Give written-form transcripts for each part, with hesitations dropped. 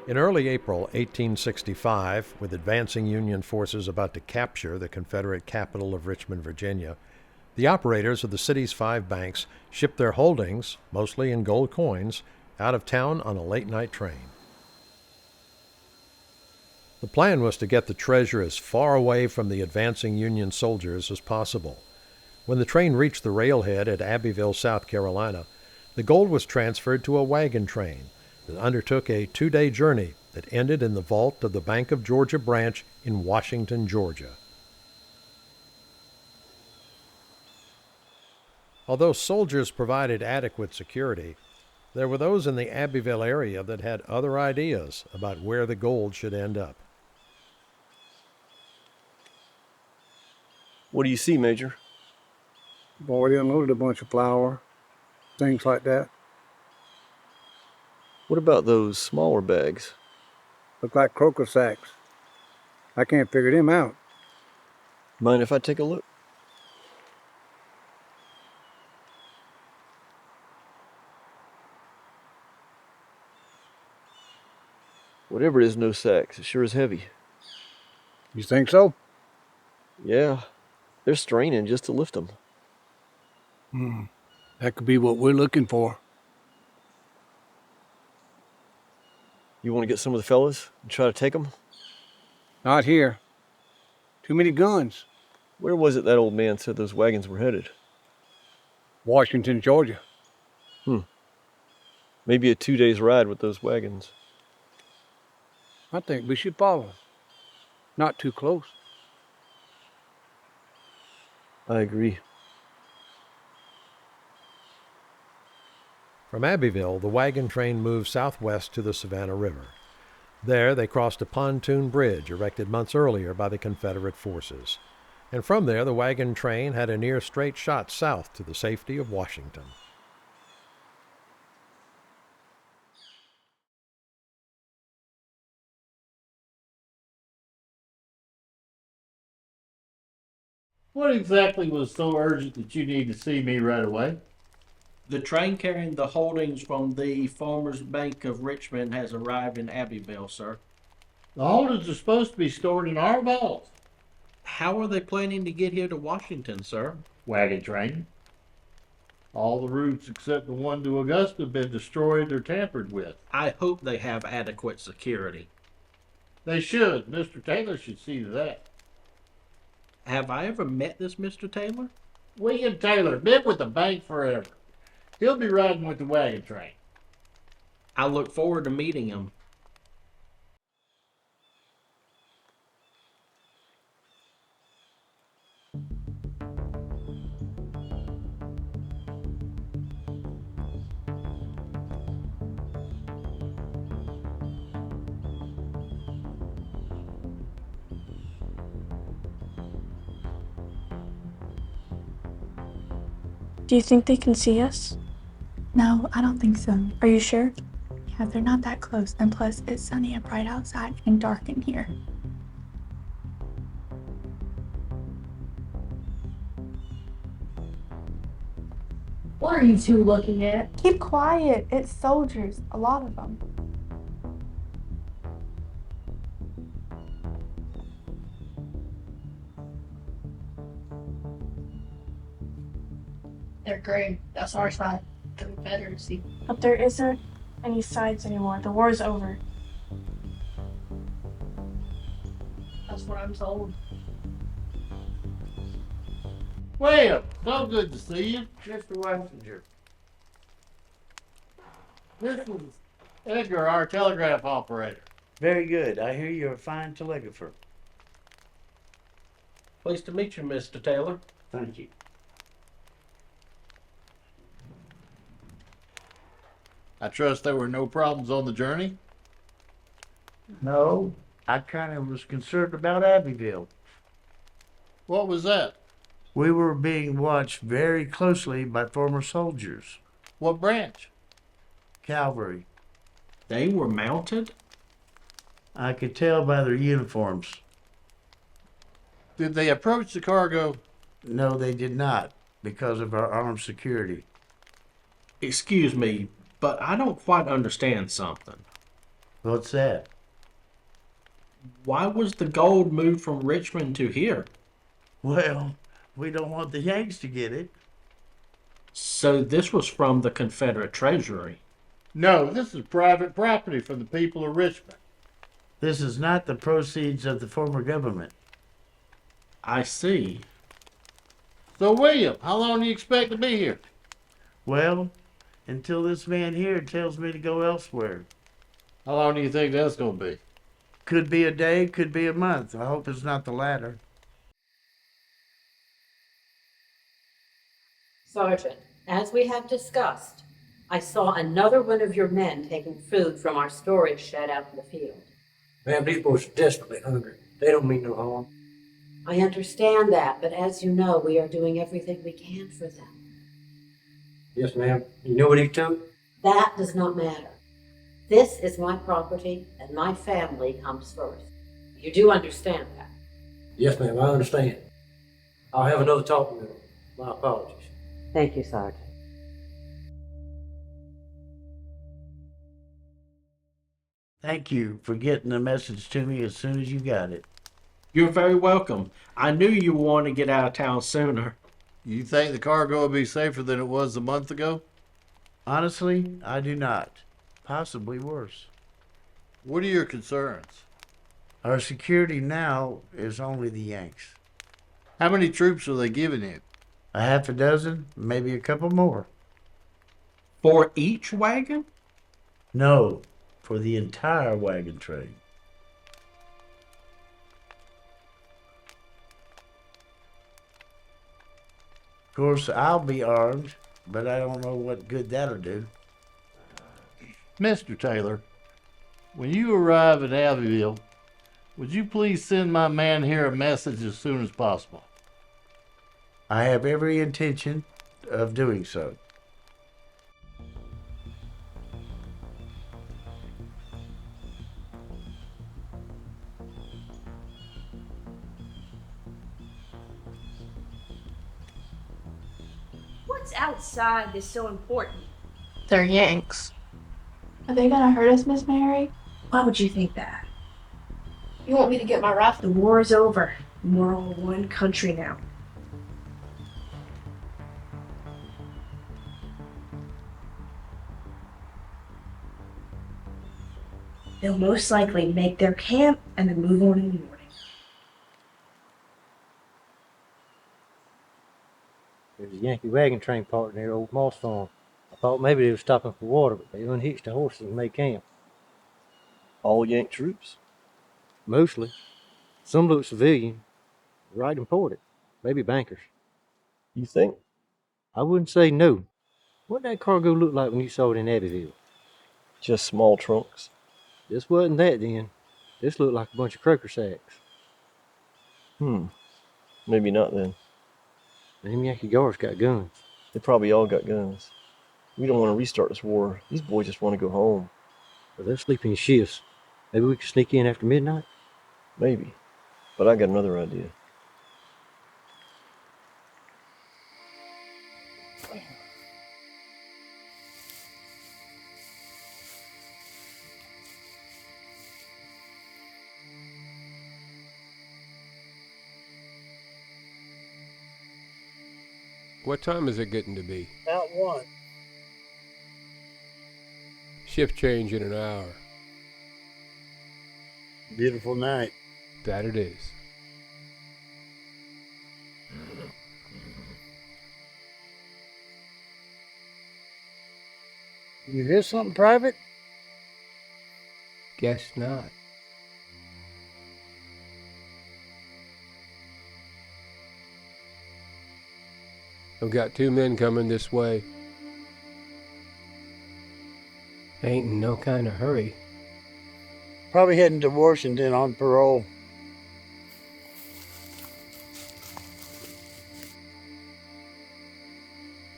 In early April 1865, with advancing Union forces about to capture the Confederate capital of Richmond, Virginia, the operators of the city's 5 banks shipped their holdings, mostly in gold coins, out of town on a late-night train. The plan was to get the treasure as far away from the advancing Union soldiers as possible. When the train reached the railhead at Abbeville, South Carolina, the gold was transferred to a wagon train that undertook a 2-day journey that ended in the vault of the Bank of Georgia branch in Washington, Georgia. Although soldiers provided adequate security, there were those in the Abbeville area that had other ideas about where the gold should end up. What do you see, Major? Boy, they unloaded a bunch of flour, things like that. What about those smaller bags? Look like croaker sacks. I can't figure them out. Mind if I take a look? Whatever it is, no sacks. It sure is heavy. You think so? Yeah, they're straining just to lift them. That could be what we're looking for. You want to get some of the fellas and try to take them? Not here. Too many guns. Where was it that old man said those wagons were headed? Washington, Georgia. Maybe a 2 days ride with those wagons. I think we should follow. Not too close. I agree. From Abbeville, the wagon train moved southwest to the Savannah River. There, they crossed a pontoon bridge erected months earlier by the Confederate forces. And from there, the wagon train had a near straight shot south to the safety of Washington. What exactly was so urgent that you need to see me right away? The train carrying the holdings from the Farmers Bank of Richmond has arrived in Abbeville, sir. The holdings are supposed to be stored in our vault. How are they planning to get here to Washington, sir? Wagon train. All the routes except the one to Augusta have been destroyed or tampered with. I hope they have adequate security. They should. Mr. Taylor should see to that. Have I ever met this Mr. Taylor? William Taylor, been with the bank forever. He'll be riding with the wagon train. I look forward to meeting him. Do you think they can see us? No, I don't think so. Are you sure? Yeah, they're not that close, and plus it's sunny and bright outside and dark in here. What are you two looking at? Keep quiet. It's soldiers, a lot of them. They're gray. That's our side. The Confederacy. But there isn't any sides anymore. The war's over. That's what I'm told. William, so good to see you. Mr. Wessinger. This is Edgar, our telegraph operator. Very good. I hear you're a fine telegrapher. Pleased to meet you, Mr. Taylor. Thank you. I trust there were no problems on the journey? No, I kind of was concerned about Abbeville. What was that? We were being watched very closely by former soldiers. What branch? Cavalry. They were mounted? I could tell by their uniforms. Did they approach the cargo? No, they did not, because of our armed security. Excuse me, but I don't quite understand something. What's that? Why was the gold moved from Richmond to here? Well, we don't want the Yanks to get it. So this was from the Confederate treasury. No, this is private property for the people of Richmond. This is not the proceeds of the former government. I see. So, William, how long do you expect to be here? Well, until this man here tells me to go elsewhere. How long do you think that's going to be? Could be a day, could be a month. I hope it's not the latter. Sergeant, as we have discussed, I saw another one of your men taking food from our storage shed out in the field. Ma'am, these boys are desperately hungry. They don't mean no harm. I understand that, but as you know, we are doing everything we can for them. Yes, ma'am. You know what he took? That does not matter. This is my property, and my family comes first. You do understand that? Yes, ma'am, I understand. I'll have another talk with him. My apologies. Thank you, Sergeant. Thank you for getting the message to me as soon as you got it. You're very welcome. I knew you wanted to get out of town sooner. You think the cargo will be safer than it was a month ago? Honestly, I do not. Possibly worse. What are your concerns? Our security now is only the Yanks. How many troops are they giving you? A half a dozen, maybe a couple more. For each wagon? No, for the entire wagon train. Of course, I'll be armed, but I don't know what good that'll do. Mr. Taylor, when you arrive at Abbeville, would you please send my man here a message as soon as possible? I have every intention of doing so. What's outside that's so important? They're Yanks. Are they gonna hurt us, Miss Mary? Why would you think that? You want me to get my rifle? The war is over. We're all one country now. They'll most likely make their camp and then move on in the morning. There's a Yankee wagon train parked near Old Moss Farm. I thought maybe they were stopping for water, but they unhitched the horses and made camp. All Yank troops? Mostly. Some look civilian, right imported. Maybe bankers. You think? I wouldn't say no. What did that cargo look like when you saw it in Abbeville? Just small trunks. This wasn't that then. This looked like a bunch of croaker sacks. Maybe not then. Them Yankee guards got guns. They probably all got guns. We don't want to restart this war. These boys just want to go home. But they're sleeping in shifts. Maybe we could sneak in after midnight? Maybe. But I got another idea. What time is it getting to be? About one. Shift change in an hour. Beautiful night. That it is. You hear something, Private? Guess not. I've got 2 men coming this way. Ain't in no kind of hurry. Probably heading to Washington on parole.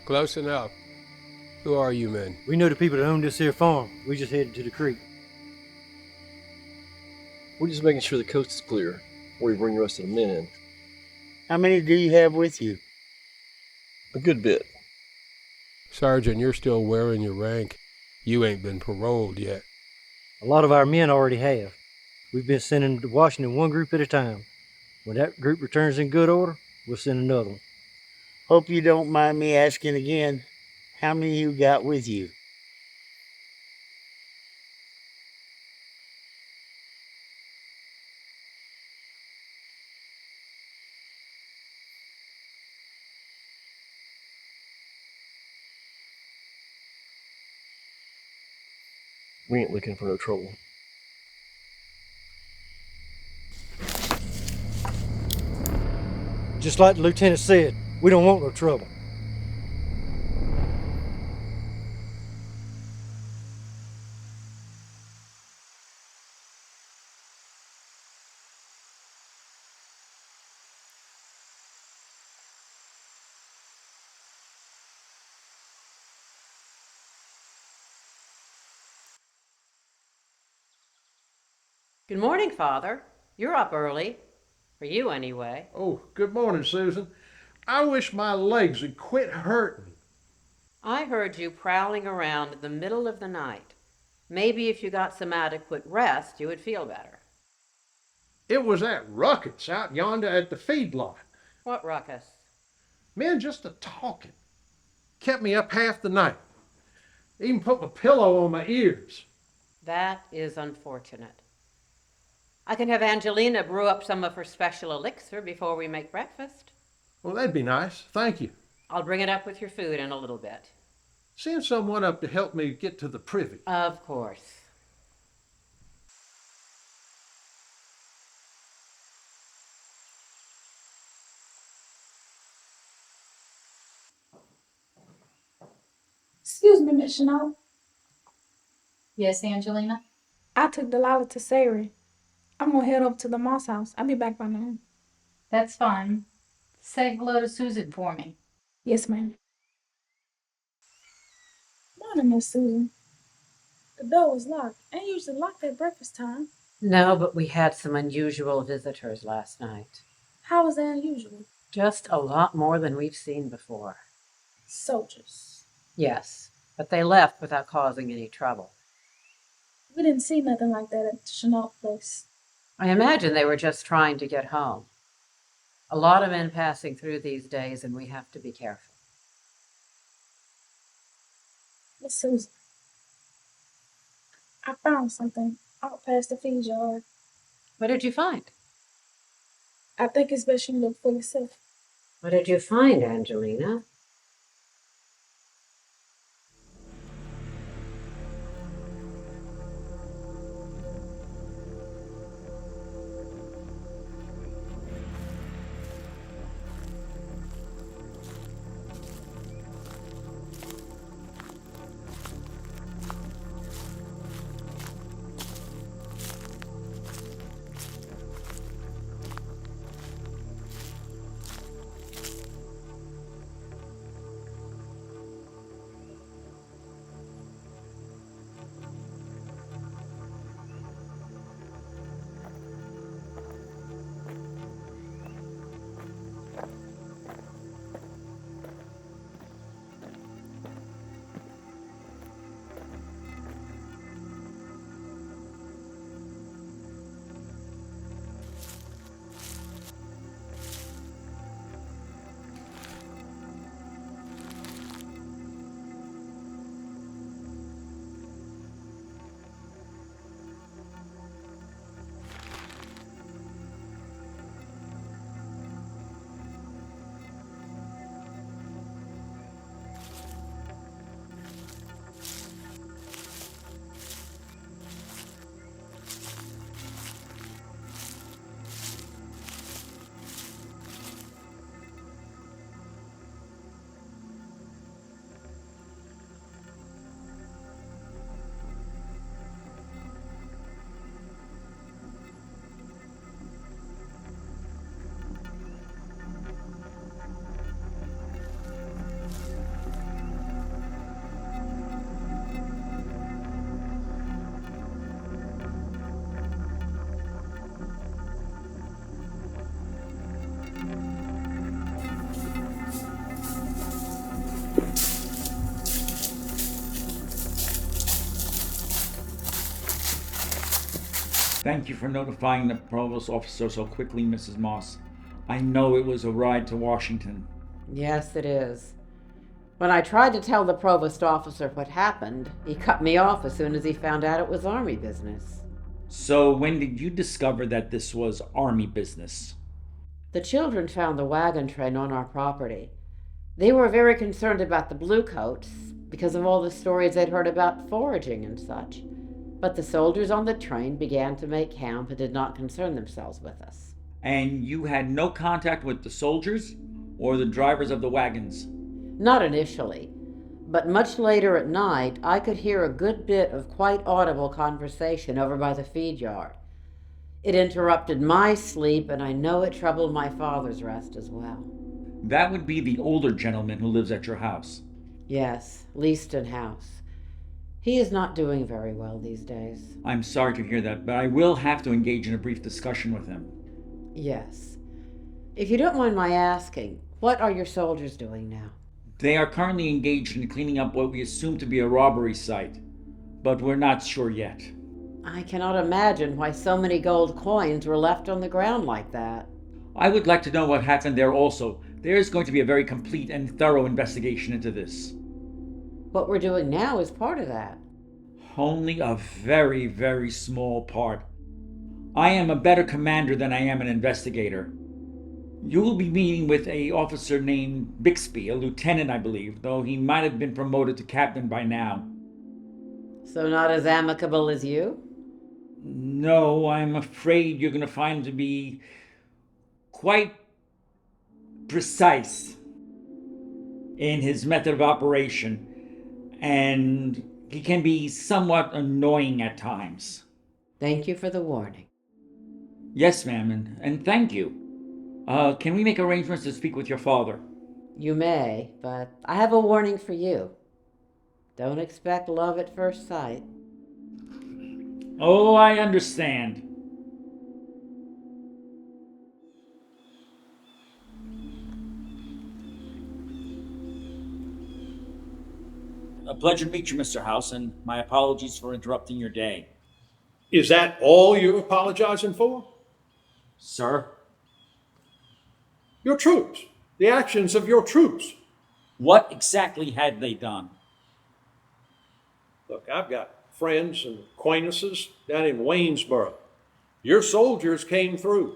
Close enough. Who are you men? We know the people that own this here farm. We just headed to the creek. We're just making sure the coast is clear before we bring the rest of the men in. How many do you have with you? A good bit. Sergeant, you're still wearing your rank. You ain't been paroled yet. A lot of our men already have. We've been sending to Washington one group at a time. When that group returns in good order, we'll send another one. Hope you don't mind me asking again, how many you got with you? We ain't looking for no trouble. Just like the lieutenant said, we don't want no trouble. Good morning, Father. You're up early. For you, anyway. Oh, good morning, Susan. I wish my legs would quit hurting. I heard you prowling around in the middle of the night. Maybe if you got some adequate rest, you would feel better. It was that ruckus out yonder at the feedlot. What ruckus? Men just a-talking. Kept me up half the night. Even put my pillow on my ears. That is unfortunate. I can have Angelina brew up some of her special elixir before we make breakfast. Well, that'd be nice. Thank you. I'll bring it up with your food in a little bit. Send someone up to help me get to the privy. Of course. Excuse me, Miss Chanel. Yes, Angelina? I took Delilah to Sayre. I'm gonna head over to the Moss house. I'll be back by noon. That's fine. Say hello to Susan for me. Yes, ma'am. Morning, Miss Susan. The door was locked. Ain't usually locked at breakfast time. No, but we had some unusual visitors last night. How was that unusual? Just a lot more than we've seen before. Soldiers. Yes, but they left without causing any trouble. We didn't see nothing like that at the Chanel place. I imagine they were just trying to get home. A lot of men passing through these days, and we have to be careful. Miss Susan, I found something out past the feed yard. What did you find? I think it's best you look for yourself. What did you find, Angelina? Thank you for notifying the provost officer so quickly, Mrs. Moss. I know it was a ride to Washington. Yes, it is. When I tried to tell the provost officer what happened, he cut me off as soon as he found out it was Army business. So when did you discover that this was Army business? The children found the wagon train on our property. They were very concerned about the bluecoats because of all the stories they'd heard about foraging and such. But the soldiers on the train began to make camp and did not concern themselves with us. And you had no contact with the soldiers or the drivers of the wagons? Not initially, but much later at night I could hear a good bit of quite audible conversation over by the feed yard. It interrupted my sleep, and I know it troubled my father's rest as well. That would be the older gentleman who lives at your house. Yes, Leaston House. He is not doing very well these days. I'm sorry to hear that, but I will have to engage in a brief discussion with him. Yes. If you don't mind my asking, what are your soldiers doing now? They are currently engaged in cleaning up what we assume to be a robbery site, but we're not sure yet. I cannot imagine why so many gold coins were left on the ground like that. I would like to know what happened there also. There is going to be a very complete and thorough investigation into this. What we're doing now is part of that. Only a very, very small part. I am a better commander than I am an investigator. You will be meeting with an officer named Bixby, a lieutenant, I believe, though he might have been promoted to captain by now. So not as amicable as you? No, I'm afraid you're going to find him to be quite precise in his method of operation, and he can be somewhat annoying at times. Thank you for the warning. Yes, ma'am, and thank you. Can we make arrangements to speak with your father? You may, but I have a warning for you. Don't expect love at first sight. Oh, I understand. A pleasure to meet you, Mr. House, and my apologies for interrupting your day. Is that all you're apologizing for? Sir? Your troops. The actions of your troops. What exactly had they done? Look, I've got friends and acquaintances down in Waynesboro. Your soldiers came through.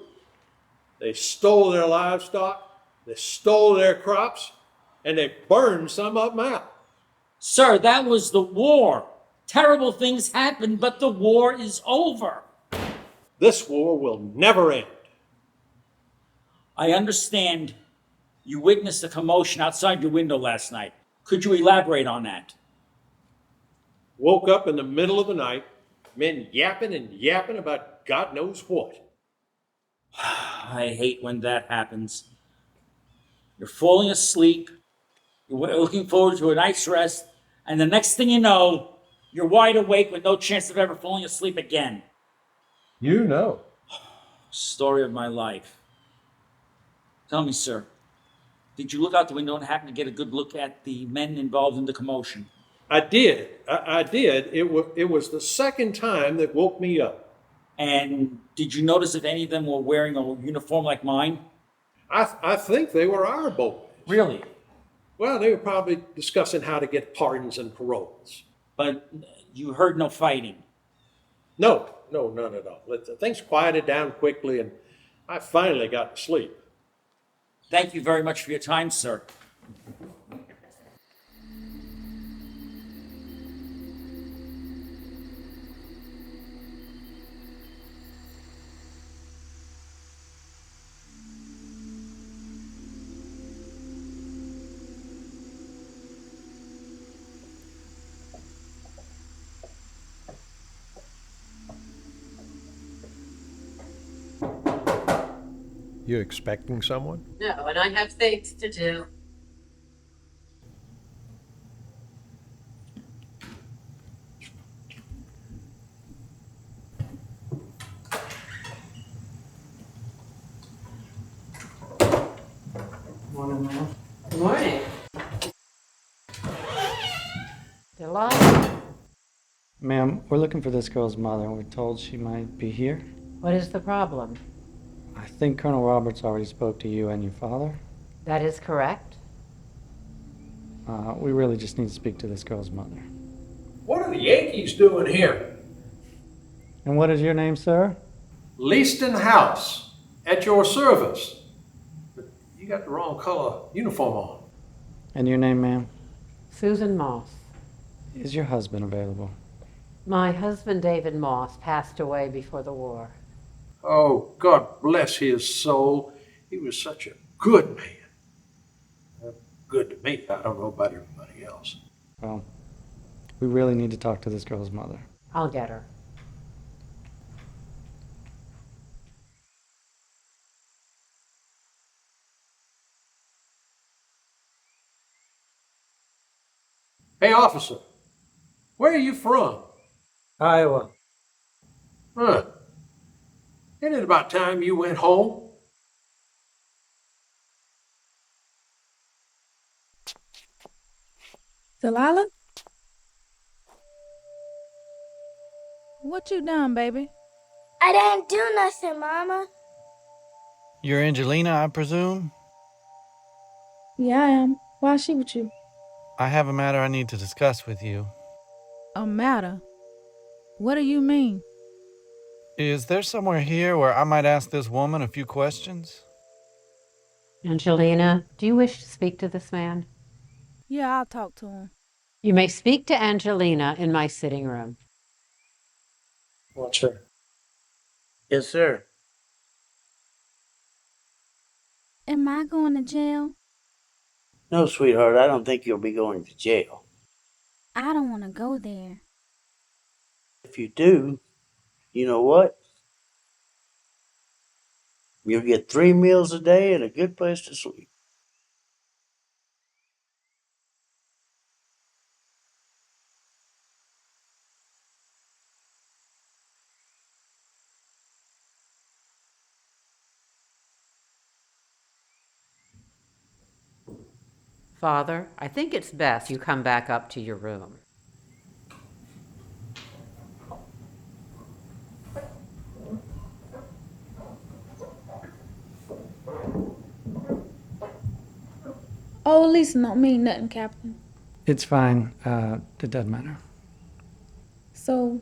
They stole their livestock, they stole their crops, and they burned some of them out. Sir, that was the war. Terrible things happened, but the war is over. This war will never end. I understand you witnessed a commotion outside your window last night. Could you elaborate on that? Woke up in the middle of the night, men yapping and yapping about God knows what. I hate when that happens. You're falling asleep, you're looking forward to a night's rest, and the next thing you know, you're wide awake with no chance of ever falling asleep again. You know. Story of my life. Tell me, sir, did you look out the window and happen to get a good look at the men involved in the commotion? I did. I did. It was the second time that woke me up. And did you notice if any of them were wearing a uniform like mine? I think they were our boys. Really? Well, they were probably discussing how to get pardons and paroles. But you heard no fighting? No, none at all. Things quieted down quickly, and I finally got to sleep. Thank you very much for your time, sir. You expecting someone? No, and I have things to do. Morning. Good morning. Delilah. Ma'am, we're looking for this girl's mother, and we're told she might be here. What is the problem? I think Colonel Roberts already spoke to you and your father. That is correct. We really just need to speak to this girl's mother. What are the Yankees doing here? And what is your name, sir? Leaston House, at your service. But you got the wrong color uniform on. And your name, ma'am? Susan Moss. Is your husband available? My husband, David Moss, passed away before the war. Oh, God bless his soul. He was such a good man. Good to me. I don't know about everybody else. Well, we really need to talk to this girl's mother. I'll get her. Hey, officer, where are you from? Iowa. Huh. Isn't it about time you went home? Delilah? What you done, baby? I didn't do nothing, Mama. You're Angelina, I presume? Yeah, I am. Why is she with you? I have a matter I need to discuss with you. A matter? What do you mean? Is there somewhere here where I might ask this woman a few questions? Angelina, do you wish to speak to this man? Yeah, I'll talk to him. You may speak to Angelina in my sitting room. Watch her. Yes, sir. Am I going to jail? No, sweetheart, I don't think you'll be going to jail. I don't want to go there. If you do, you know what? You'll get 3 meals a day and a good place to sleep. Father, I think it's best you come back up to your room. Oh, Lisa don't mean nothing, Captain. It's fine. It doesn't matter. So,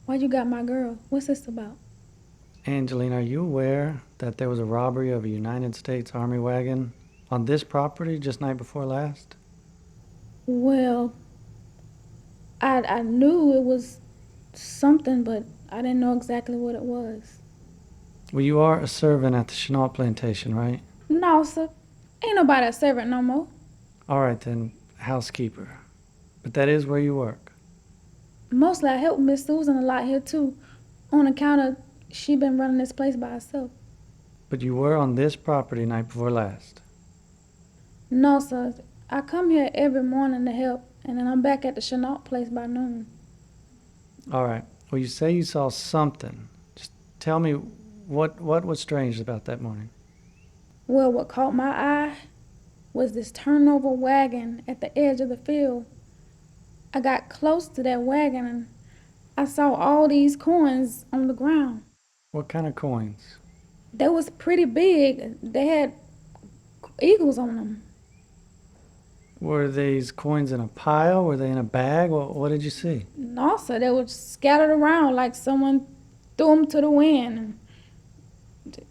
why you got my girl? What's this about? Angelina, are you aware that there was a robbery of a United States Army wagon on this property just night before last? Well, I knew it was something, but I didn't know exactly what it was. Well, you are a servant at the Chenault plantation, right? No, sir. Ain't nobody a servant no more. All right, then, housekeeper. But that is where you work. Mostly I help Miss Susan a lot here, too, on account of she been running this place by herself. But you were on this property night before last. No, sir. I come here every morning to help, and then I'm back at the Chenault place by noon. All right. Well, you say you saw something. Just tell me what was strange about that morning. Well, what caught my eye was this turnover wagon at the edge of the field. I got close to that wagon and I saw all these coins on the ground. What kind of coins? They was pretty big. They had eagles on them. Were these coins in a pile? Were they in a bag? What did you see? No, sir, they were scattered around like someone threw them to the wind.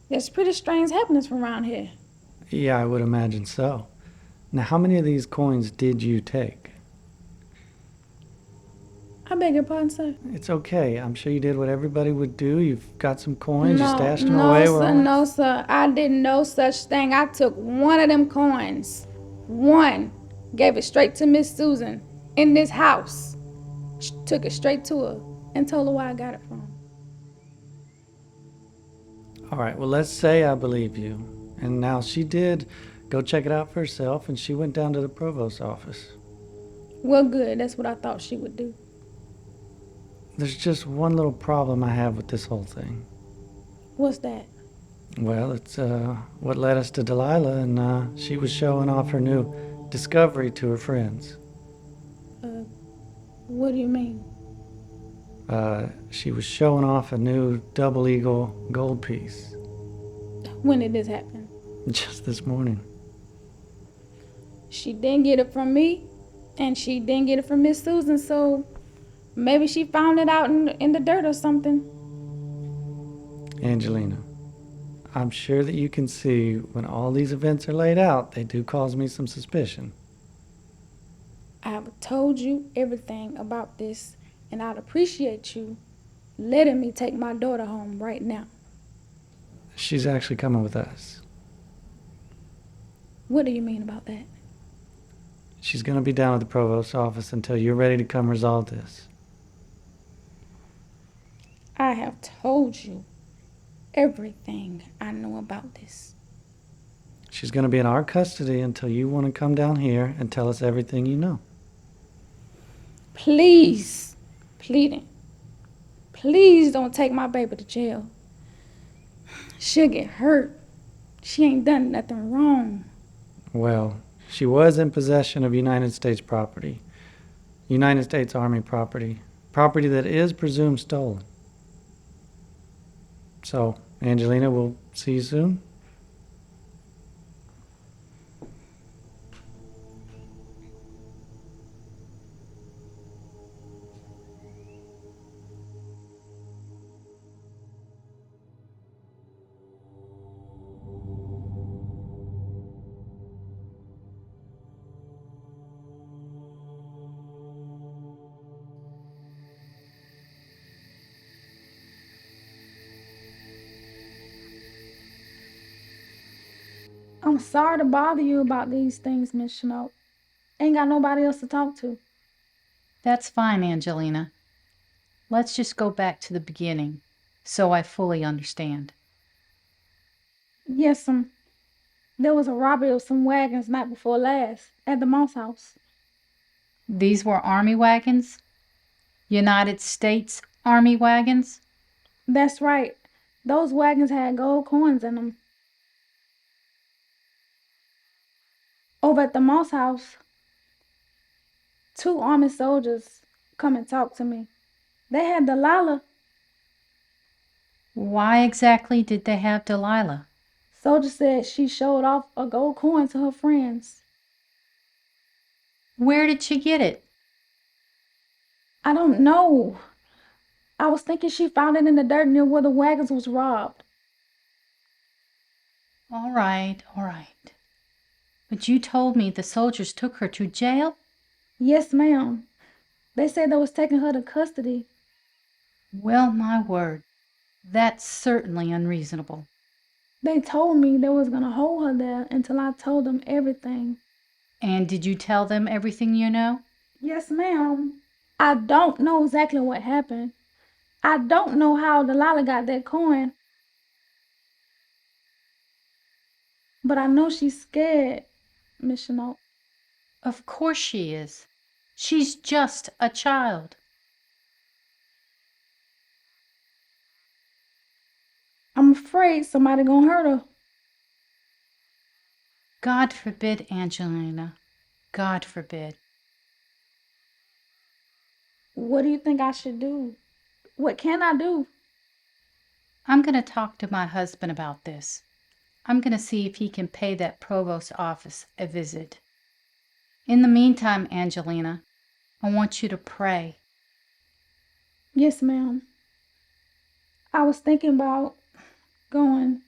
There's pretty strange happenings from around here. Yeah, I would imagine so. Now, how many of these coins did you take? I beg your pardon, sir? It's okay. I'm sure you did what everybody would do. You've got some coins, you stashed them no, away. Sir, no, sir. I did no such thing. I took one of them coins. One. Gave it straight to Miss Susan in this house. Took it straight to her and told her where I got it from. All right, well, let's say I believe you. And now she did go check it out for herself, and she went down to the provost's office. Well, good. That's what I thought she would do. There's just one little problem I have with this whole thing. What's that? Well, it's what led us to Delilah, and she was showing off her new discovery to her friends. What do you mean? She was showing off a new double eagle gold piece. When did this happen? Just this morning. She didn't get it from me, and she didn't get it from Miss Susan, so maybe she found it out in the dirt or something. Angelina, I'm sure that you can see when all these events are laid out, they do cause me some suspicion. I have told you everything about this, and I'd appreciate you letting me take my daughter home right now. She's actually coming with us. What do you mean about that? She's going to be down at the provost's office until you're ready to come resolve this. I have told you everything I know about this. She's going to be in our custody until you want to come down here and tell us everything you know. Please, pleading, please don't take my baby to jail. She'll get hurt. She ain't done nothing wrong. Well, she was in possession of United States property. United States Army property. Property that is presumed stolen. So, Angelina, we'll see you soon. I'm sorry to bother you about these things, Miss Chenault. Ain't got nobody else to talk to. That's fine, Angelina. Let's just go back to the beginning, so I fully understand. Yes, there was a robbery of some wagons night before last at the Moss House. These were Army wagons? United States Army wagons? That's right. Those wagons had gold coins in them. Over at the Moss House, 2 Army soldiers come and talk to me. They had Delilah. Why exactly did they have Delilah? Soldier said she showed off a gold coin to her friends. Where did she get it? I don't know. I was thinking she found it in the dirt near where the wagons was robbed. All right. But you told me the soldiers took her to jail? Yes, ma'am. They said they was taking her to custody. Well, my word. That's certainly unreasonable. They told me they was gonna hold her there until I told them everything. And did you tell them everything you know? Yes, ma'am. I don't know exactly what happened. I don't know how Delilah got that coin. But I know she's scared, Miss Chenault. Of course she is. She's just a child. I'm afraid somebody gonna hurt her. God forbid, Angelina. God forbid. What do you think I should do? What can I do? I'm going to talk to my husband about this. I'm going to see if he can pay that provost's office a visit. In the meantime, Angelina, I want you to pray. Yes, ma'am. I was thinking about going.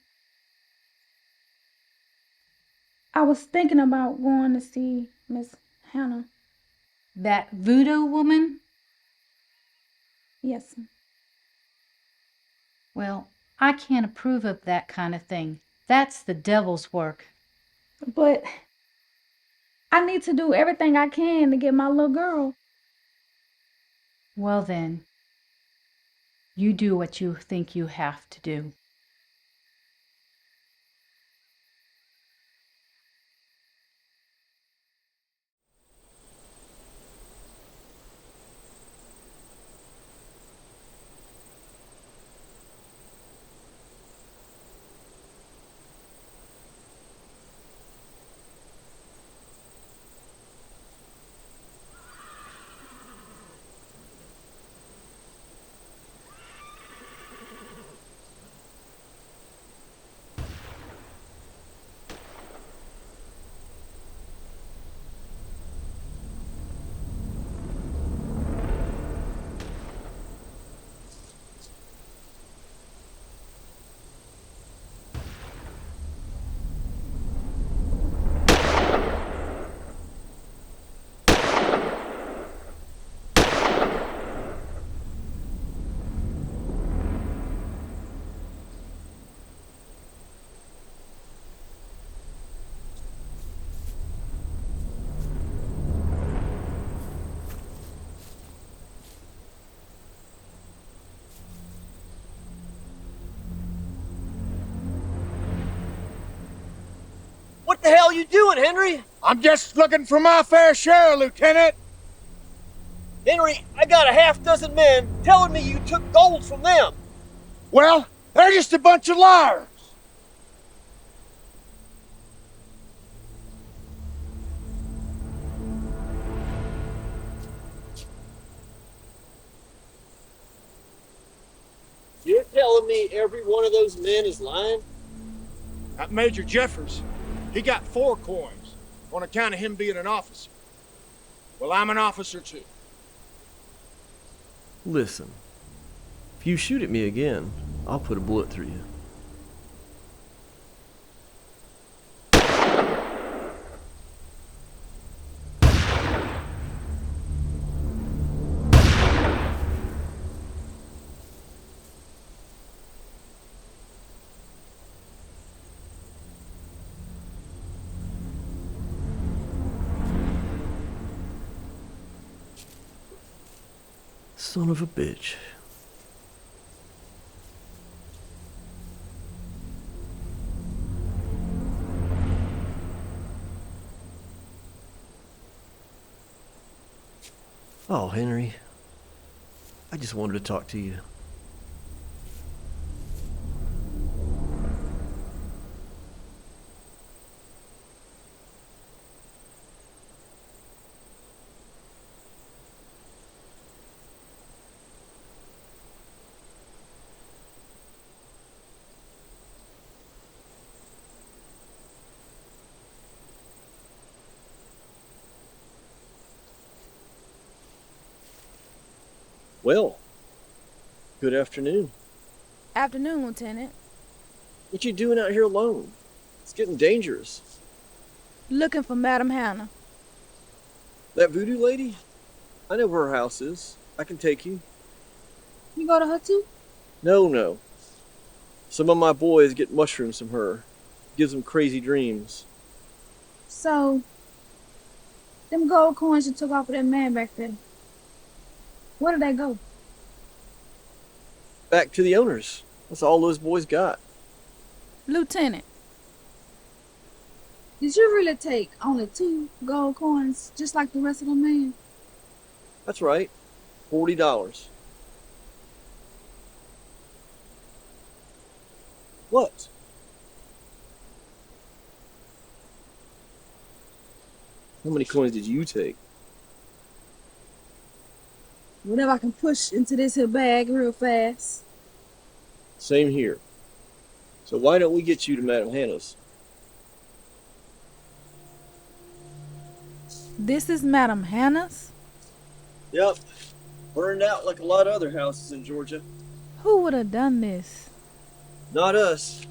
I was thinking about going to see Miss Hannah. That voodoo woman? Yes. Well, I can't approve of that kind of thing. That's the devil's work. But I need to do everything I can to get my little girl. Well then, you do what you think you have to do. the hell are you doing, Henry? I'm just looking for my fair share, Lieutenant. Henry, I got a half dozen men telling me you took gold from them. Well, they're just a bunch of liars. You're telling me every one of those men is lying? That Major Jeffers, he got 4 coins on account of him being an officer. Well, I'm an officer too. Listen, if you shoot at me again, I'll put a bullet through you. Son of a bitch. Oh, Henry. I just wanted to talk to you. Well, good afternoon. Afternoon, Lieutenant. What you doing out here alone? It's getting dangerous. Looking for Madam Hannah. That voodoo lady? I know where her house is. I can take you. You go to her too? No. Some of my boys get mushrooms from her. Gives them crazy dreams. So, them gold coins you took off of that man back there, where did they go? Back to the owners. That's all those boys got. Lieutenant, did you really take only 2 gold coins, just like the rest of the man? That's right. $40. What? How many coins did you take? Whatever I can push into this here bag real fast. Same here. So why don't we get you to Madam Hannah's? This is Madam Hannah's? Yep. Burned out like a lot of other houses in Georgia. Who would have done this? Not us.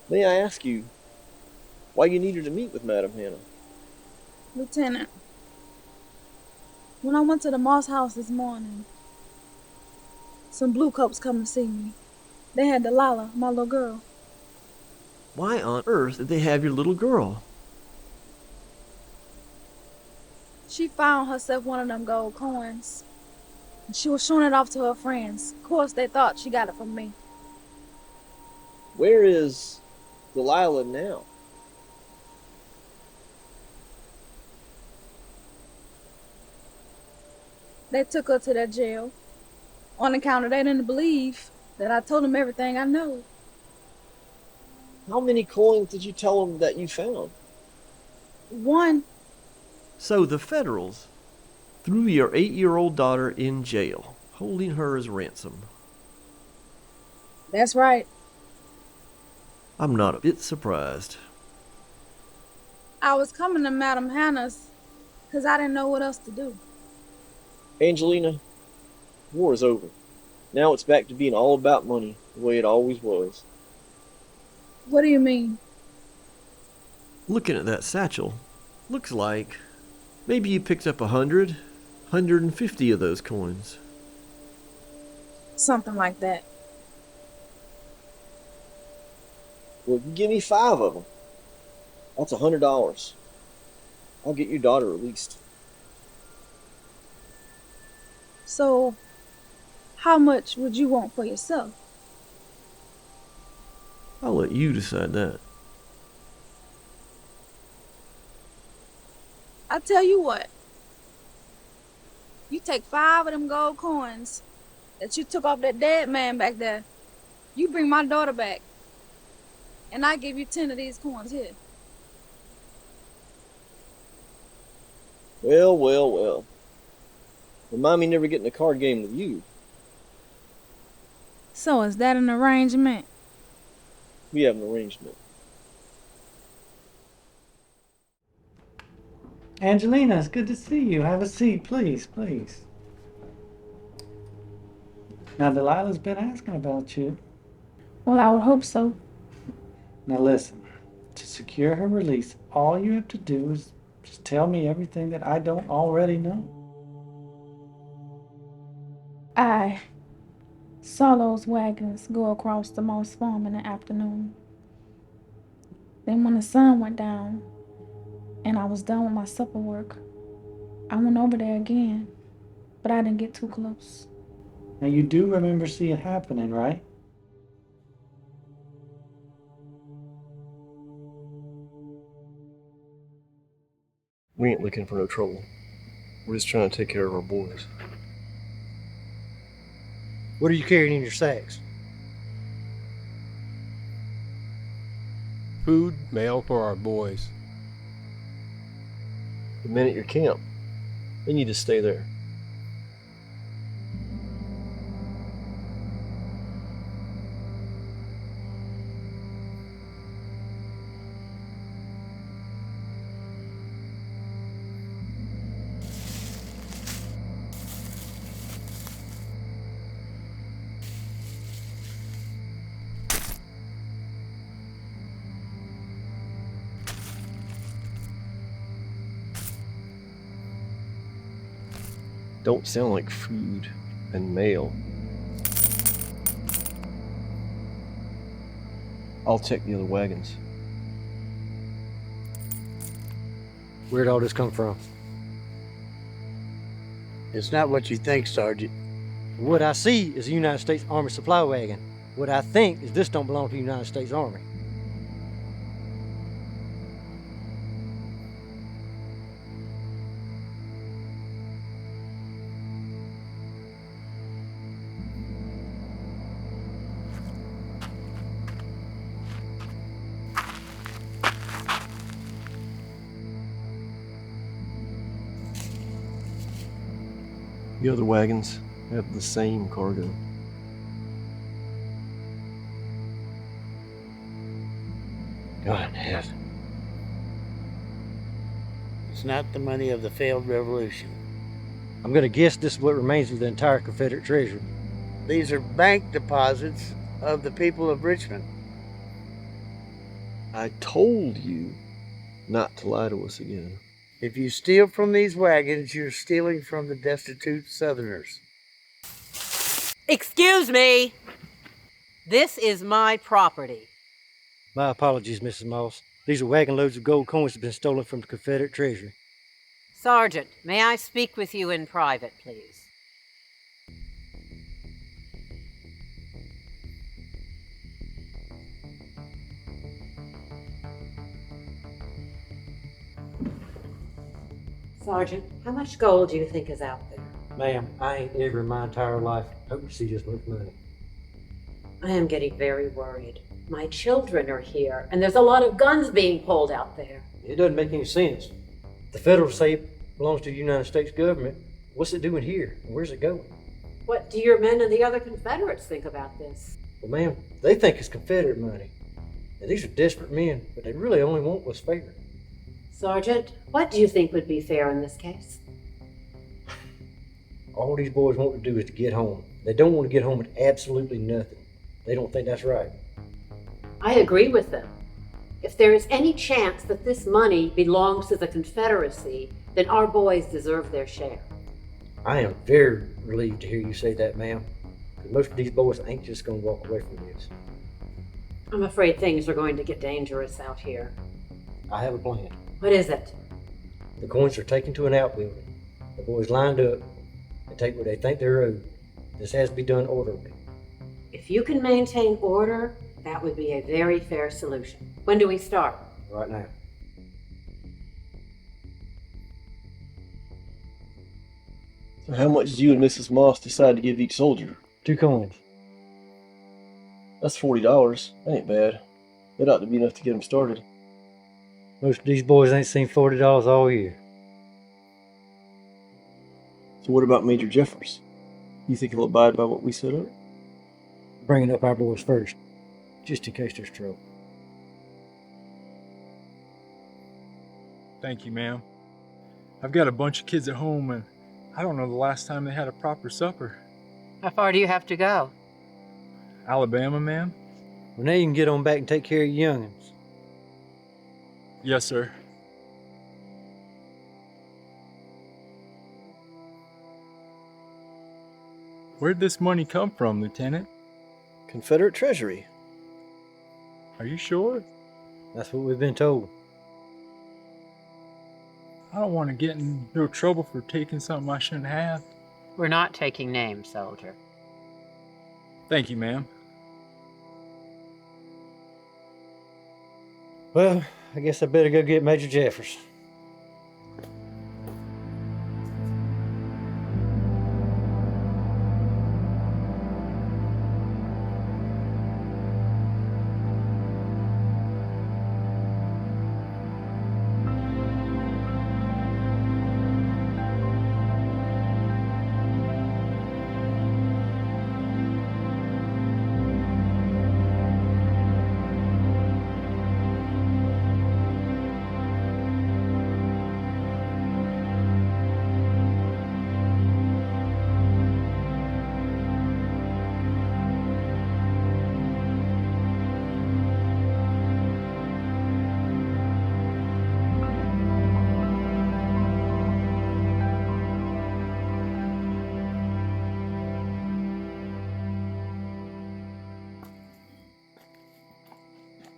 May I ask you why you needed to meet with Madam Hannah? Lieutenant, when I went to the Moss house this morning, some bluecoats come to see me. They had Delilah, my little girl. Why on earth did they have your little girl? She found herself one of them gold coins. And she was showing it off to her friends. Of course, they thought she got it from me. Where is Delilah now? They took her to that jail. On account of they didn't believe that I told them everything I know. How many coins did you tell them that you found? 1. So the Federals threw your 8-year-old daughter in jail, holding her as ransom. That's right. I'm not a bit surprised. I was coming to Madam Hannah's because I didn't know what else to do. Angelina, war is over. Now it's back to being all about money, the way it always was. What do you mean? Looking at that satchel, looks like maybe you picked up 100, 150 of those coins. Something like that. Well, you give me 5 of them. That's $100. I'll get your daughter released. So, how much would you want for yourself? I'll let you decide that. I tell you what. You take 5 of them gold coins that you took off that dead man back there. You bring my daughter back. And I give you 10 of these coins here. Well, well, well. Remind me never get in a card game with you. So is that an arrangement? We have an arrangement. Angelina, it's good to see you. Have a seat, please, please. Now, Delilah's been asking about you. Well, I would hope so. Now, listen. To secure her release, all you have to do is just tell me everything that I don't already know. I saw those wagons go across the Moss Farm in the afternoon. Then when the sun went down and I was done with my supper work, I went over there again, but I didn't get too close. Now, you do remember seeing it happening, right? We ain't looking for no trouble. We're just trying to take care of our boys. What are you carrying in your sacks? Food, mail for our boys. The men at your camp, they need to stay there. Don't sound like food and mail. I'll check the other wagons. Where'd all this come from? It's not what you think, Sergeant. What I see is a United States Army supply wagon. What I think is this don't belong to the United States Army. The other wagons have the same cargo. God in heaven. It's not the money of the failed revolution. I'm gonna guess this is what remains of the entire Confederate treasure. These are bank deposits of the people of Richmond. I told you not to lie to us again. If you steal from these wagons, you're stealing from the destitute Southerners. Excuse me. This is my property. My apologies, Mrs. Moss. These are wagon loads of gold coins that have been stolen from the Confederate treasury. Sergeant, may I speak with you in private, please? Sergeant, how much gold do you think is out there? Ma'am, I ain't ever in my entire life hoped to see this much money. I am getting very worried. My children are here, and there's a lot of guns being pulled out there. It doesn't make any sense. The federal say it belongs to the United States government. What's it doing here? Where's it going? What do your men and the other Confederates think about this? Well, ma'am, they think it's Confederate money. Now, these are desperate men, but they really only want what's fair. Sergeant, what do you think would be fair in this case? All these boys want to do is to get home. They don't want to get home with absolutely nothing. They don't think that's right. I agree with them. If there is any chance that this money belongs to the Confederacy, then our boys deserve their share. I am very relieved to hear you say that, ma'am. Because most of these boys ain't just going to walk away from this. I'm afraid things are going to get dangerous out here. I have a plan. What is it? The coins are taken to an outbuilding. The boys lined up and take what they think they're owed. This has to be done orderly. If you can maintain order, that would be a very fair solution. When do we start? Right now. So how much did you and Mrs. Moss decide to give each soldier? 2 coins. That's $40. That ain't bad. That ought to be enough to get them started. Most of these boys ain't seen $40 all year. So what about Major Jeffers? You think he'll abide by what we set up? Bringing up our boys first, just in case there's trouble. Thank you, ma'am. I've got a bunch of kids at home, and I don't know the last time they had a proper supper. How far do you have to go? Alabama, ma'am? Well, now you can get on back and take care of your young'uns. Yes, sir. Where'd this money come from, Lieutenant? Confederate Treasury. Are you sure? That's what we've been told. I don't want to get in no trouble for taking something I shouldn't have. We're not taking names, soldier. Thank you, ma'am. Well, I guess I better go get Major Jeffers.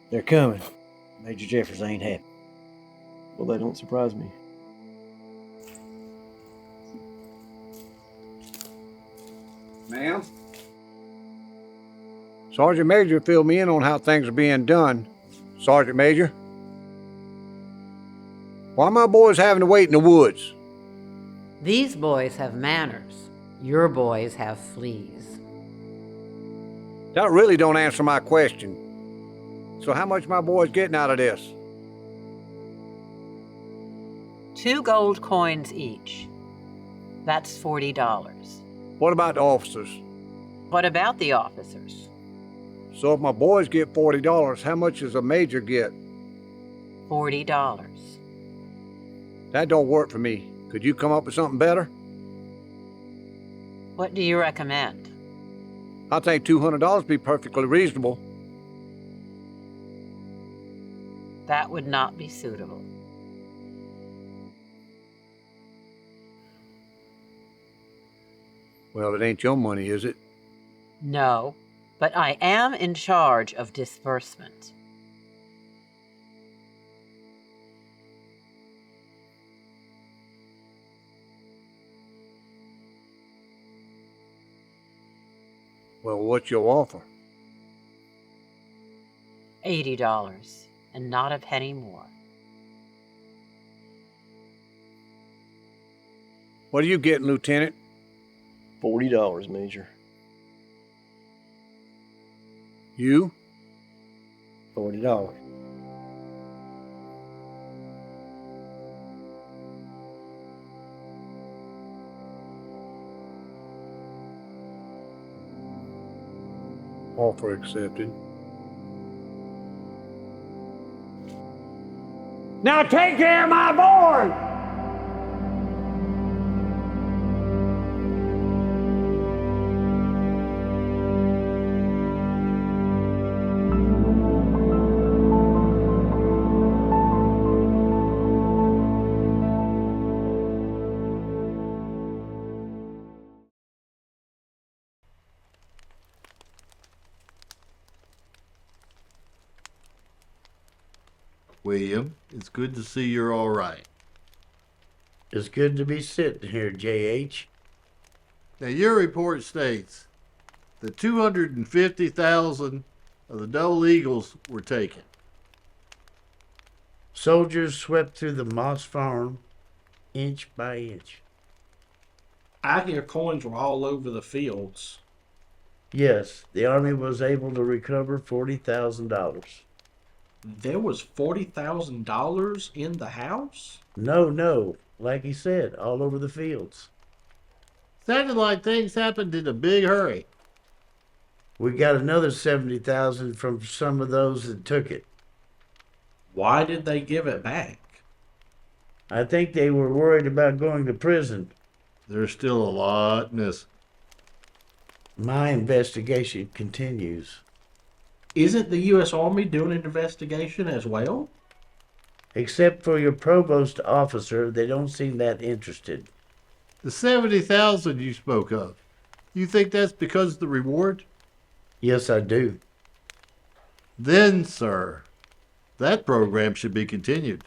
They're coming. Major Jeffers ain't happy. Well, that don't surprise me. Ma'am? Sergeant Major filled me in on how things are being done. Sergeant Major? Why my boys having to wait in the woods? These boys have manners. Your boys have fleas. That really don't answer my question. So how much my boys getting out of this? 2 gold coins each. That's $40. What about the officers? What about the officers? So if my boys get $40, how much does a major get? $40. That don't work for me. Could you come up with something better? What do you recommend? I think $200 would be perfectly reasonable. That would not be suitable. Well, it ain't your money, is it? No, but I am in charge of disbursement. Well, what's your offer? $80, and not a penny more. What are you getting, Lieutenant? $40, Major. You? $40. Offer accepted. Now take care of my boy! William, it's good to see you're all right. It's good to be sitting here, J.H. Now, your report states that 250,000 of the double eagles were taken. Soldiers swept through the Moss farm inch by inch. I hear coins were all over the fields. Yes, the Army was able to recover $40,000. There was $40,000 in the house? No, like he said, all over the fields. Sounded like things happened in a big hurry. We got another $70,000 from some of those that took it. Why did they give it back? I think they were worried about going to prison. There's still a lot missing. My investigation continues. Isn't the U.S. Army doing an investigation as well? Except for your provost officer, they don't seem that interested. The 70,000 you spoke of, you think that's because of the reward? Yes, I do. Then, sir, that program should be continued.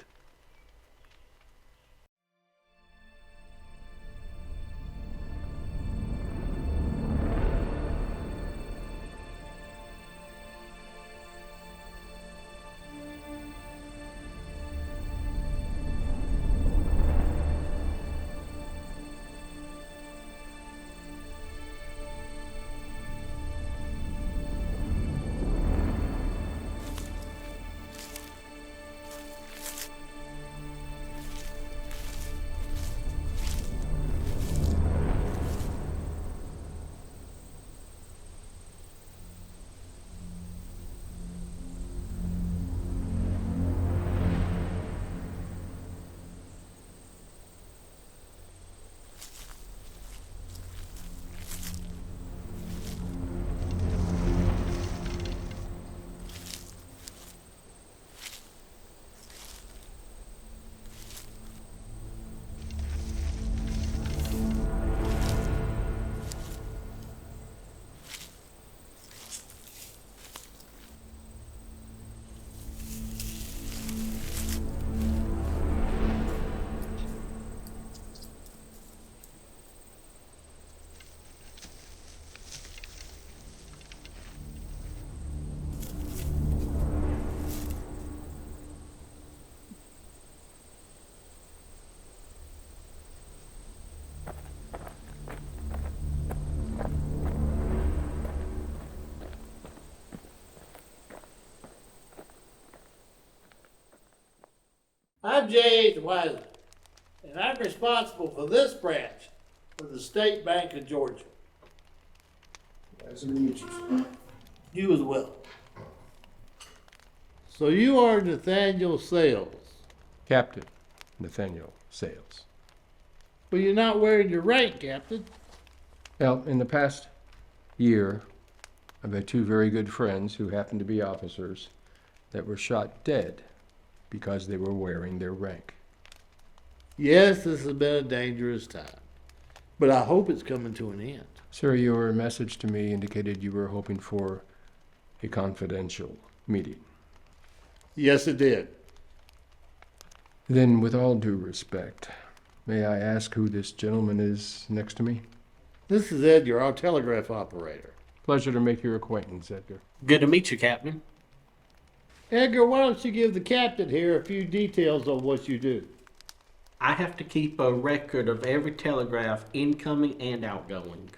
I'm J.H. Wiley, and I'm responsible for this branch of the State Bank of Georgia. Nice to meet you. You as well. So you are Nathaniel Sales. Captain Nathaniel Sales. Well, you're not wearing your rank, Captain. Well, in the past year, I've had two very good friends who happen to be officers that were shot dead because they were wearing their rank. Yes, this has been a dangerous time, but I hope it's coming to an end. Sir, your message to me indicated you were hoping for a confidential meeting. Yes, it did. Then, with all due respect, may I ask who this gentleman is next to me? This is Edgar, our telegraph operator. Pleasure to make your acquaintance, Edgar. Good to meet you, Captain. Edgar, why don't you give the captain here a few details on what you do? I have to keep a record of every telegraph incoming and outgoing.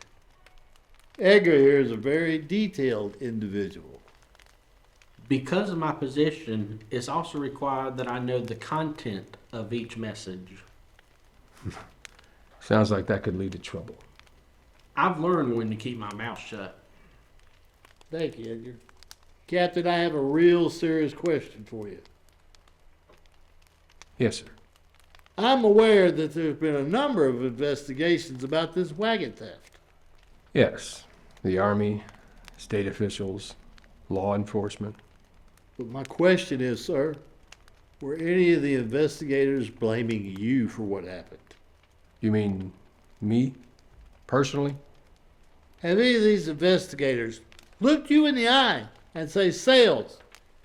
Edgar here is a very detailed individual. Because of my position, it's also required that I know the content of each message. Sounds like that could lead to trouble. I've learned when to keep my mouth shut. Thank you, Edgar. Captain, I have a real serious question for you. Yes, sir. I'm aware that there's been a number of investigations about this wagon theft. Yes. The Army, state officials, law enforcement. But my question is, sir, were any of the investigators blaming you for what happened? You mean me, personally? Have any of these investigators looked you in the eye and say, Sales,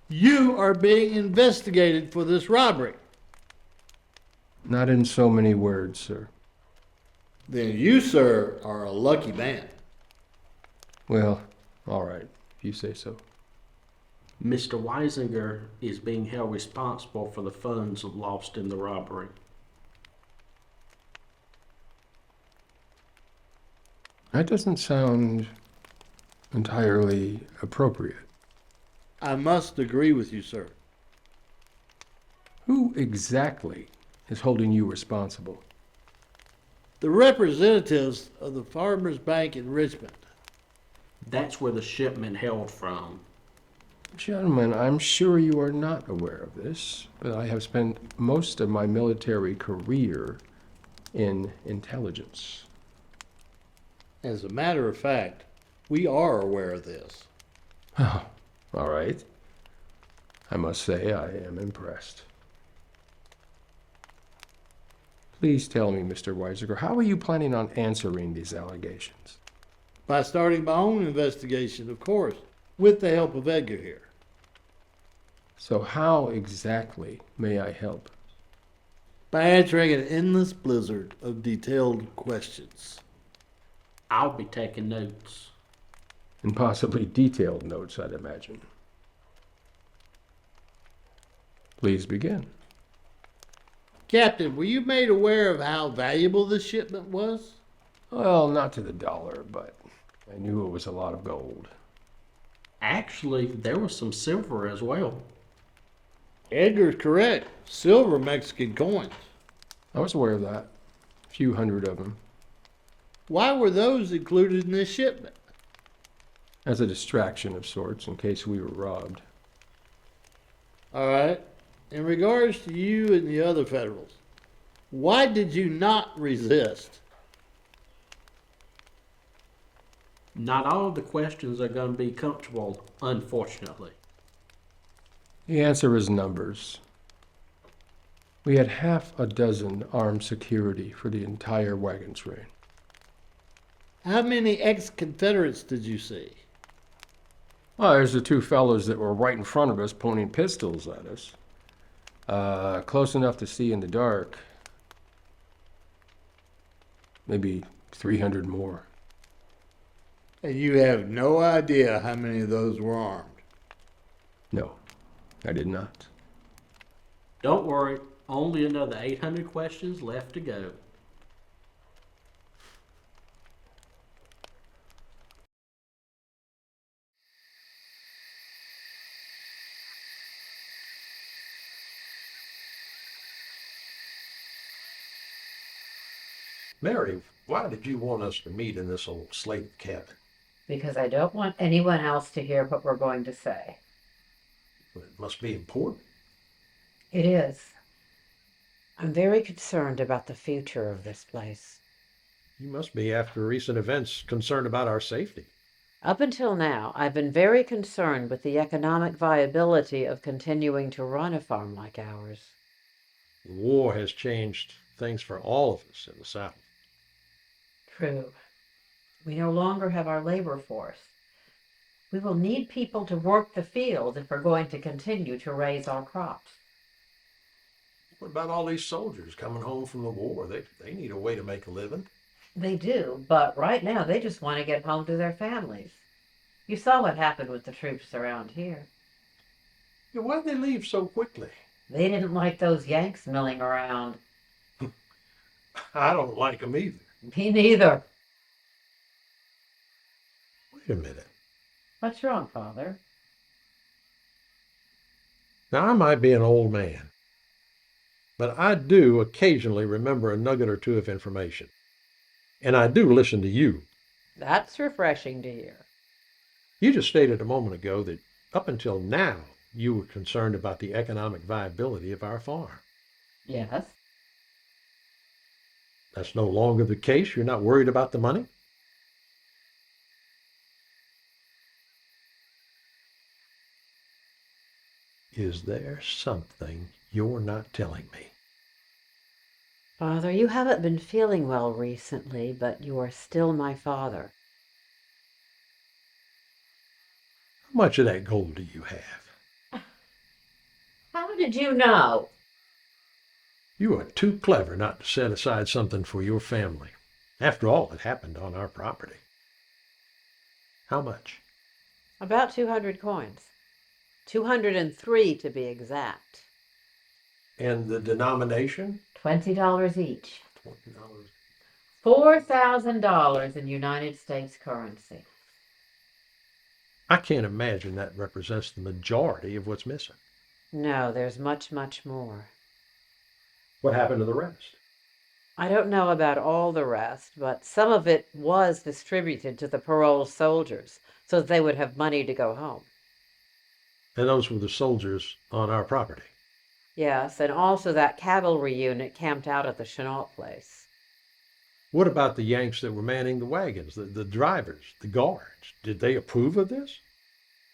You are being investigated for this robbery. Not in so many words, sir. Then you, sir, are a lucky man. Well, all right, if you say so. Mr. Weisinger is being held responsible for the funds lost in the robbery. That doesn't sound entirely appropriate. I must agree with you, sir. Who exactly is holding you responsible? The representatives of the Farmers Bank in Richmond. That's where the shipment hailed from. Gentlemen, I'm sure you are not aware of this, but I have spent most of my military career in intelligence. As a matter of fact, we are aware of this. Oh, all right. I must say I am impressed. Please tell me, Mr. Weisiger, how are you planning on answering these allegations? By starting my own investigation, of course, with the help of Edgar here. So how exactly may I help? By answering an endless blizzard of detailed questions. I'll be taking notes. And possibly detailed notes, I'd imagine. Please begin. Captain, were you made aware of how valuable this shipment was? Well, not to the dollar, but I knew it was a lot of gold. Actually, there was some silver as well. Edgar's correct. Silver Mexican coins. I was aware of that. A few hundred of them. Why were those included in this shipment? As a distraction of sorts, in case we were robbed. All right. In regards to you and the other Federals, why did you not resist? Not all of the questions are going to be comfortable, unfortunately. The answer is numbers. We had half a dozen armed security for the entire wagon train. How many ex-Confederates did you see? Well, there's the two fellows that were right in front of us pointing pistols at us. Close enough to see in the dark. Maybe 300 more. And you have no idea how many of those were armed? No, I did not. Don't worry, only another 800 questions left to go. Mary, why did you want us to meet in this old slate cabin? Because I don't want anyone else to hear what we're going to say. Well, it must be important. It is. I'm very concerned about the future of this place. You must be, after recent events, concerned about our safety. Up until now, I've been very concerned with the economic viability of continuing to run a farm like ours. The war has changed things for all of us in the South. True. We no longer have our labor force. We will need people to work the field if we're going to continue to raise our crops. What about all these soldiers coming home from the war? They need a way to make a living. They do, but right now they just want to get home to their families. You saw what happened with the troops around here. Yeah, why did they leave so quickly? They didn't like those Yanks milling around. I don't like them either. Me neither. Wait a minute. What's wrong, Father? Now, I might be an old man, but I do occasionally remember a nugget or two of information. And I do listen to you. That's refreshing to hear. You just stated a moment ago that up until now, you were concerned about the economic viability of our farm. Yes. That's no longer the case? You're not worried about the money? Is there something you're not telling me? Father, you haven't been feeling well recently, but you are still my father. How much of that gold do you have? did you know? You are too clever not to set aside something for your family. After all, it happened on our property. How much? About 200 coins. 203 to be exact. And the denomination? $20 each. $20. $4,000 in United States currency. I can't imagine that represents the majority of what's missing. No, there's much, much more. What happened to the rest? I don't know about all the rest, but some of it was distributed to the paroled soldiers so that they would have money to go home. And those were the soldiers on our property. Yes, and also that cavalry unit camped out at the Chenault place. What about the Yanks that were manning the wagons, the drivers, the guards? Did they approve of this?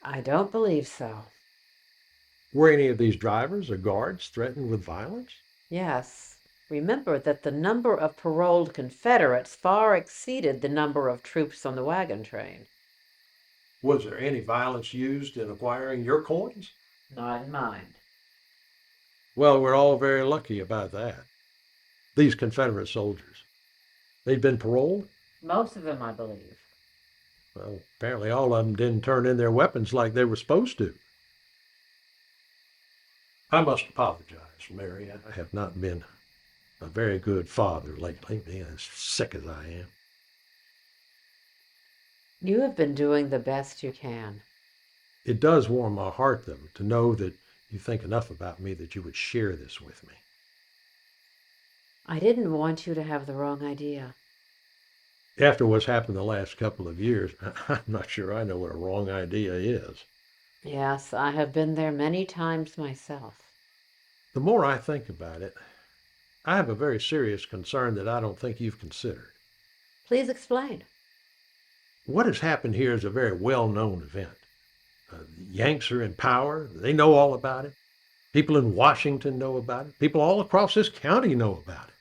I don't believe so. Were any of these drivers or guards threatened with violence? Yes. Remember that the number of paroled Confederates far exceeded the number of troops on the wagon train. Was there any violence used in acquiring your coins? Not in mine. Well, we're all very lucky about that. These Confederate soldiers, they'd been paroled? Most of them, I believe. Well, apparently all of them didn't turn in their weapons like they were supposed to. I must apologize, Mary. I have not been a very good father lately, being as sick as I am. You have been doing the best you can. It does warm my heart, though, to know that you think enough about me that you would share this with me. I didn't want you to have the wrong idea. After what's happened the last couple of years, I'm not sure I know what a wrong idea is. Yes, I have been there many times myself. The more I think about it, I have a very serious concern that I don't think you've considered. Please explain. What has happened here is a very well-known event. The Yanks are in power. They know all about it. People in Washington know about it. People all across this county know about it.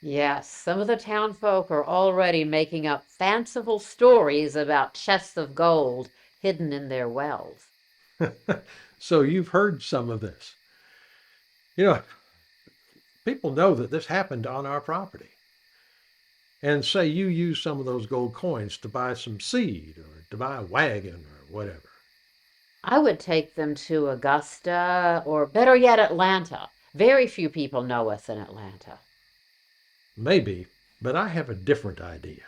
Yes, some of the town folk are already making up fanciful stories about chests of gold hidden in their wells. So you've heard some of this. You know, people know that this happened on our property. And say you use some of those gold coins to buy some seed or to buy a wagon or whatever. I would take them to Augusta, or better yet, Atlanta. Very few people know us in Atlanta. Maybe, but I have a different idea.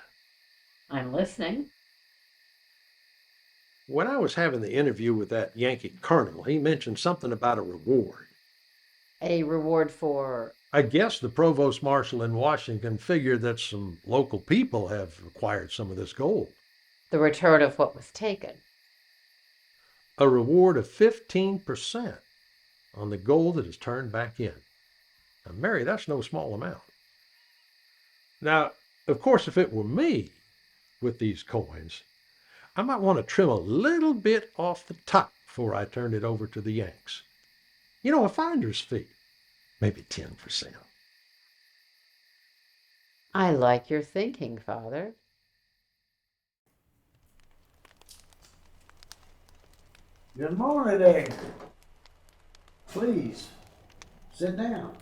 I'm listening. When I was having the interview with that Yankee colonel, he mentioned something about a reward. A reward for... I guess the provost marshal in Washington figured that some local people have acquired some of this gold. The return of what was taken. A reward of 15% on the gold that is turned back in. Now, Mary, that's no small amount. Now, of course, if it were me with these coins, I might want to trim a little bit off the top before I turn it over to the Yanks. You know, a finder's fee, maybe 10%. I like your thinking, Father. Good morning there. Please, sit down.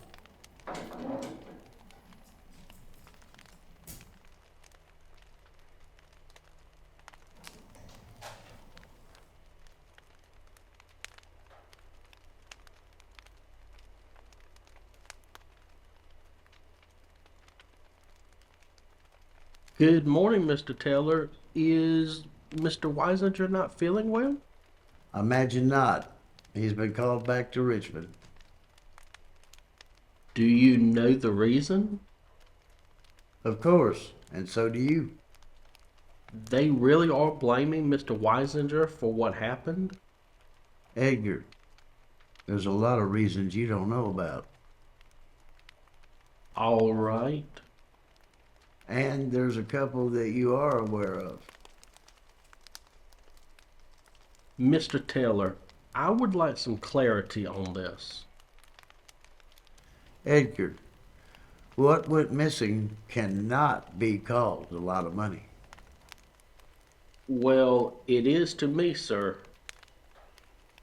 Good morning, Mr. Taylor. Is Mr. Weisinger not feeling well? I imagine not. He's been called back to Richmond. Do you know the reason? Of course, and so do you. They really are blaming Mr. Weisinger for what happened? Edgar, there's a lot of reasons you don't know about. All right. And there's a couple that you are aware of. Mr. Taylor, I would like some clarity on this. Edgar, what went missing cannot be called a lot of money. Well, it is to me, sir.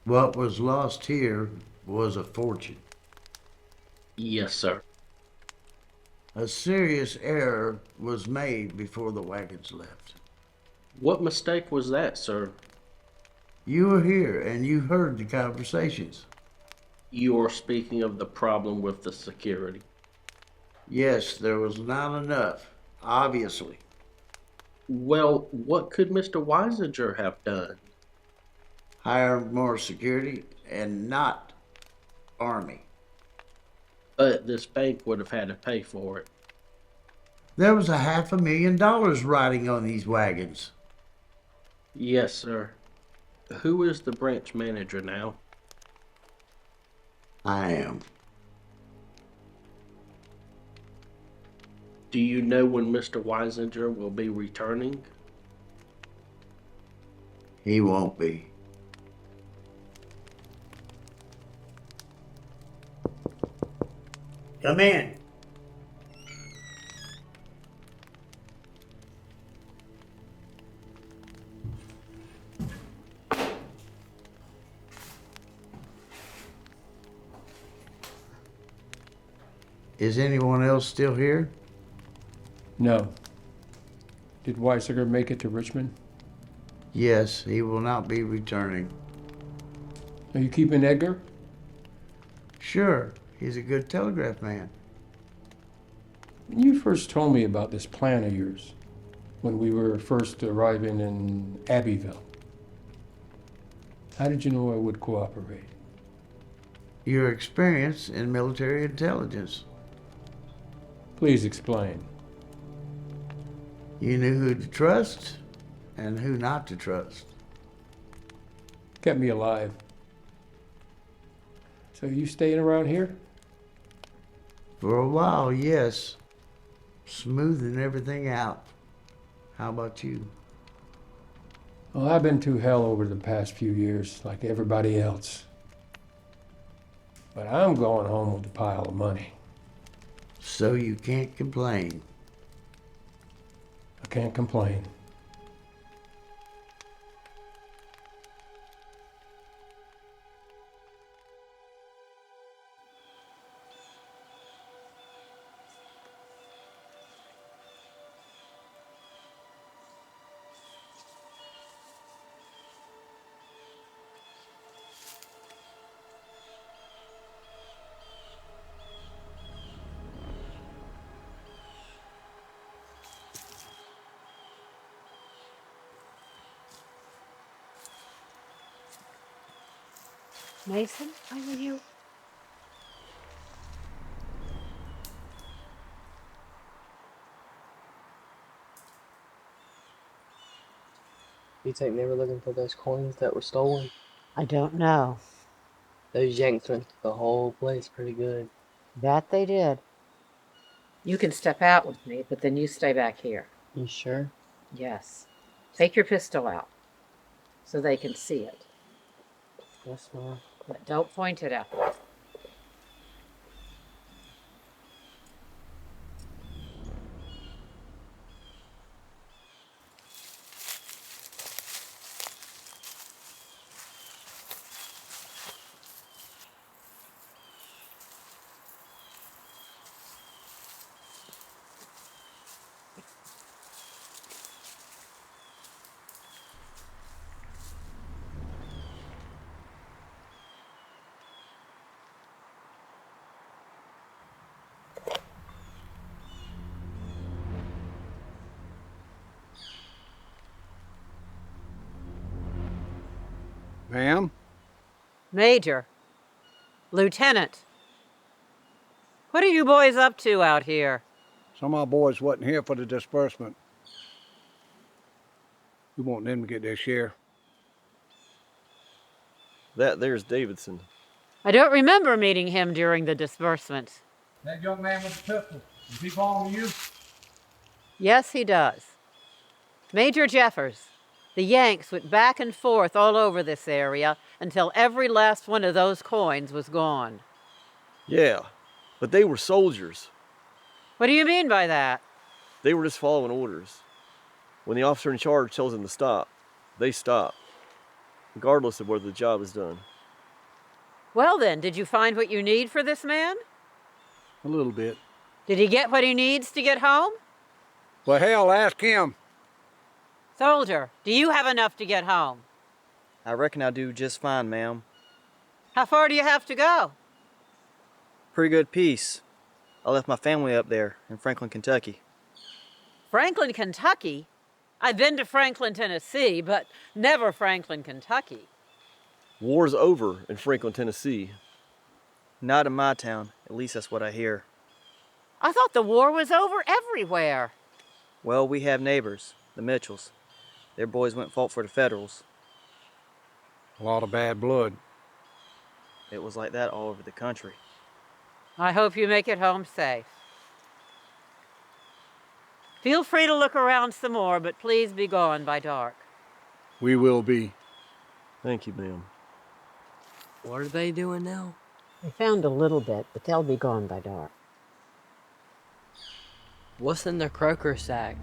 What was lost here was a fortune. Yes, sir. A serious error was made before the wagons left. What mistake was that, sir? You were here and you heard the conversations. You are speaking of the problem with the security. Yes, there was not enough, obviously. Well, what could Mr. Weisinger have done? Hire more security and not Army. But this bank would have had to pay for it. There was $500,000 riding on these wagons. Yes, sir. Who is the branch manager now? I am. Do you know when Mr. Weisinger will be returning? He won't be. Come in. Is anyone else still here? No. Did Weisiger make it to Richmond? Yes, he will not be returning. Are you keeping Edgar? Sure, he's a good telegraph man. When you first told me about this plan of yours, when we were first arriving in Abbeville, how did you know I would cooperate? Your experience in military intelligence. Please explain. You knew who to trust and who not to trust. Kept me alive. So you staying around here? For a while, yes. Smoothing everything out. How about you? Well, I've been through hell over the past few years, like everybody else. But I'm going home with a pile of money. So you can't complain. I can't complain. Mason, I'm with you. You think they were looking for those coins that were stolen? I don't know. Those Yanks went through the whole place pretty good. That they did. You can step out with me, but then you stay back here. You sure? Yes. Take your pistol out so they can see it. Yes, ma'am. But don't point it at them. Ma'am? Major. Lieutenant. What are you boys up to out here? Some of our boys wasn't here for the disbursement. We want them to get their share. That there's Davidson. I don't remember meeting him during the disbursement. That young man with the pistol, is he following you? Yes, he does. Major Jeffers. The Yanks went back and forth all over this area until every last one of those coins was gone. Yeah, but they were soldiers. What do you mean by that? They were just following orders. When the officer in charge tells them to stop, they stop, regardless of whether the job is done. Well then, did you find what you need for this man? A little bit. Did he get what he needs to get home? Well, hell, ask him. Soldier, do you have enough to get home? I reckon I do just fine, ma'am. How far do you have to go? Pretty good piece. I left my family up there in Franklin, Kentucky. Franklin, Kentucky? I've been to Franklin, Tennessee, but never Franklin, Kentucky. War's over in Franklin, Tennessee. Not in my town. At least that's what I hear. I thought the war was over everywhere. Well, we have neighbors, the Mitchells. Their boys went and fought for the Federals. A lot of bad blood. It was like that all over the country. I hope you make it home safe. Feel free to look around some more, but please be gone by dark. We will be. Thank you, ma'am. What are they doing now? They found a little bit, but they'll be gone by dark. What's in the croaker sack?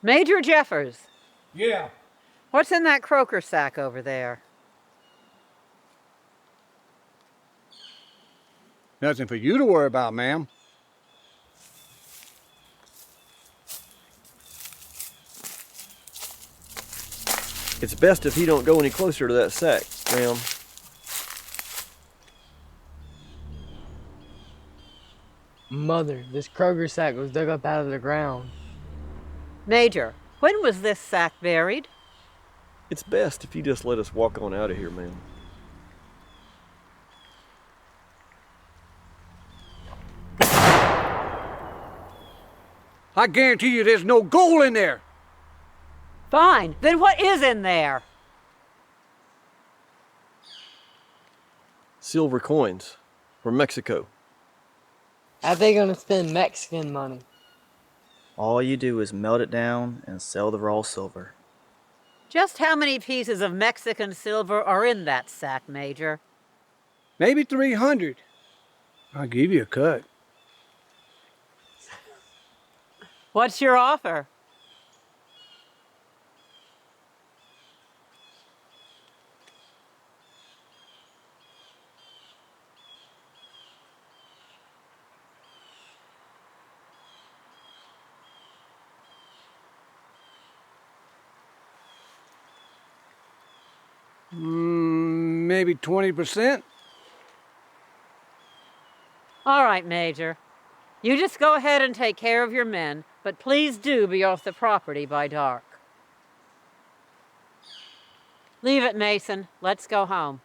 Major Jeffers. Yeah. What's in that croaker sack over there? Nothing for you to worry about, ma'am. It's best if he don't go any closer to that sack, ma'am. Mother, this croaker sack was dug up out of the ground. Major, when was this sack buried? It's best if you just let us walk on out of here, ma'am. I guarantee you there's no gold in there. Fine, then what is in there? Silver coins from Mexico. How they gonna spend Mexican money? All you do is melt it down and sell the raw silver. Just how many pieces of Mexican silver are in that sack, Major? Maybe 300. I'll give you a cut. What's your offer? Maybe 20%. All right, Major. You just go ahead and take care of your men, but please do be off the property by dark. Leave it, Mason. Let's go home.